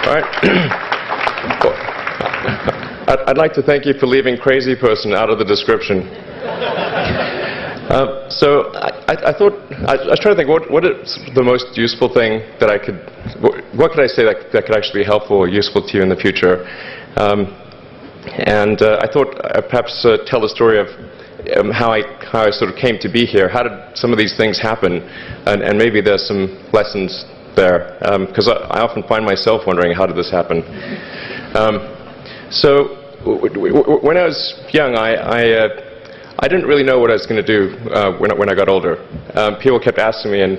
All right. I'd like to thank you for leaving crazy person out of the description. So I thought, I was trying to think, what is the most useful thing that I could, what could I say that could actually be helpful or useful to you in the future? And I thought I'd perhaps tell the story of how I sort of came to be here. How did some of these things happen? And maybe there's some lessons there, because I often find myself wondering, how did this happen? So when I was young, I didn't really know what I was going to do when I got older. People kept asking me,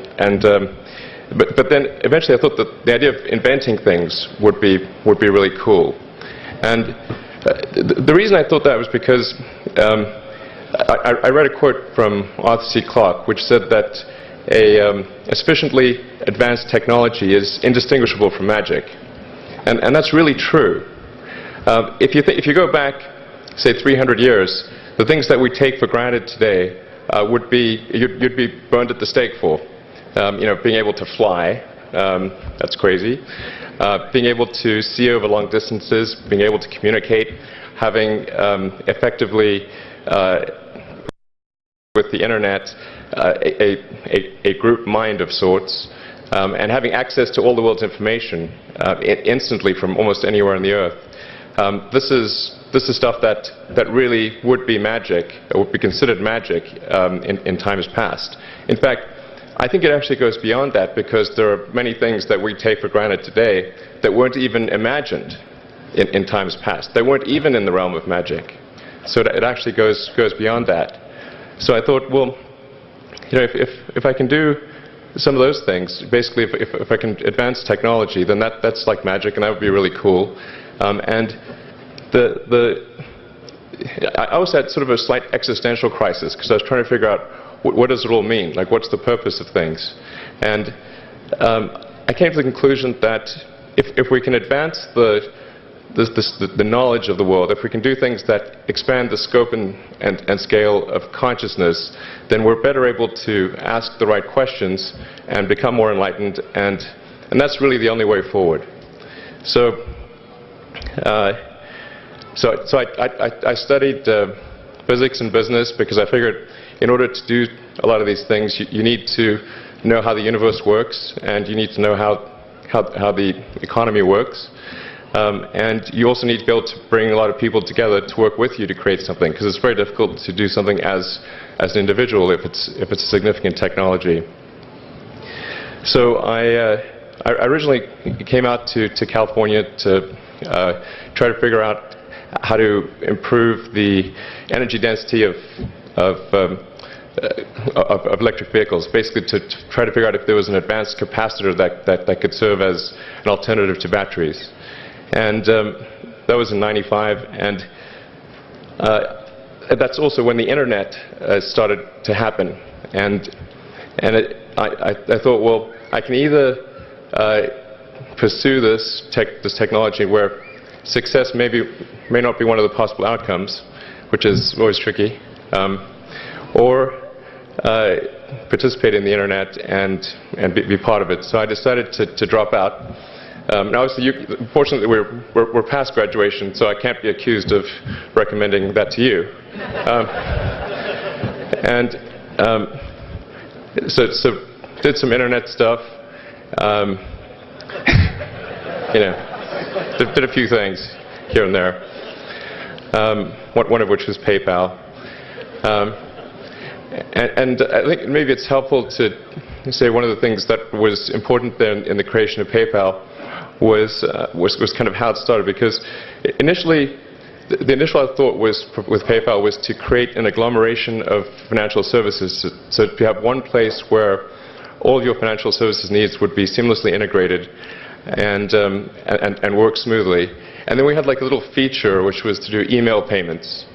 but then eventually I thought that the idea of inventing things would be really cool. And the reason I thought that was because I read a quote from Arthur C. Clarke, which said that a sufficiently advanced technology is indistinguishable from magic, and that's really true. If you go back, say 300 years, the things that we take for granted today would be you'd be burned at the stake for. Being able to fly, that's crazy. Being able to see over long distances, being able to communicate, having effectively with the internet a group mind of sorts, and having access to all the world's information instantly from almost anywhere on the earth. This is stuff that really would be magic, or would be considered magic in times past. In fact, I think it actually goes beyond that, because there are many things that we take for granted today that weren't even imagined in times past. They weren't even in the realm of magic. So it actually goes beyond that. So I thought, well, if I can do some of those things, basically if I can advance technology, then that's like magic, and that would be really cool. And I also had sort of a slight existential crisis, because I was trying to figure out what does it all mean? Like, what's the purpose of things? And I came to the conclusion that if we can advance the knowledge of the world, if we can do things that expand the scope and scale of consciousness, then we're better able to ask the right questions and become more enlightened, and that's really the only way forward. So I studied physics and business, because I figured in order to do a lot of these things, you need to know how the universe works, and you need to know how the economy works. And you also need to be able to bring a lot of people together to work with you to create something, because it's very difficult to do something as an individual if it's a significant technology. So I originally came out to California to try to figure out how to improve the energy density of electric vehicles, basically to try to figure out if there was an advanced capacitor that could serve as an alternative to batteries. And that was in '95, and that's also when the internet started to happen. And I thought, well, I can either pursue this technology where success may not be one of the possible outcomes, which is always tricky, or participate in the internet and be part of it. So I decided to drop out. Now, obviously, fortunately, we're past graduation, so I can't be accused of recommending that to you. So did some internet stuff. Did a few things here and there. One of which was PayPal. And I think maybe it's helpful to say one of the things that was important then in the creation of PayPal was kind of how it started, because initially the initial thought was with PayPal was to create an agglomeration of financial services, so to have one place where all of your financial services needs would be seamlessly integrated and work smoothly. And then we had like a little feature which was to do email payments.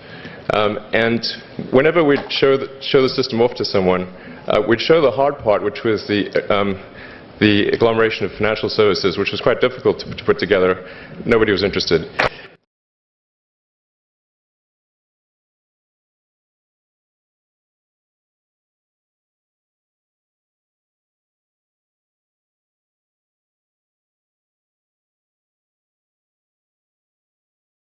And whenever we'd show the system off to someone, we'd show the hard part, which was the agglomeration of financial services, which was quite difficult to put together. Nobody was interested.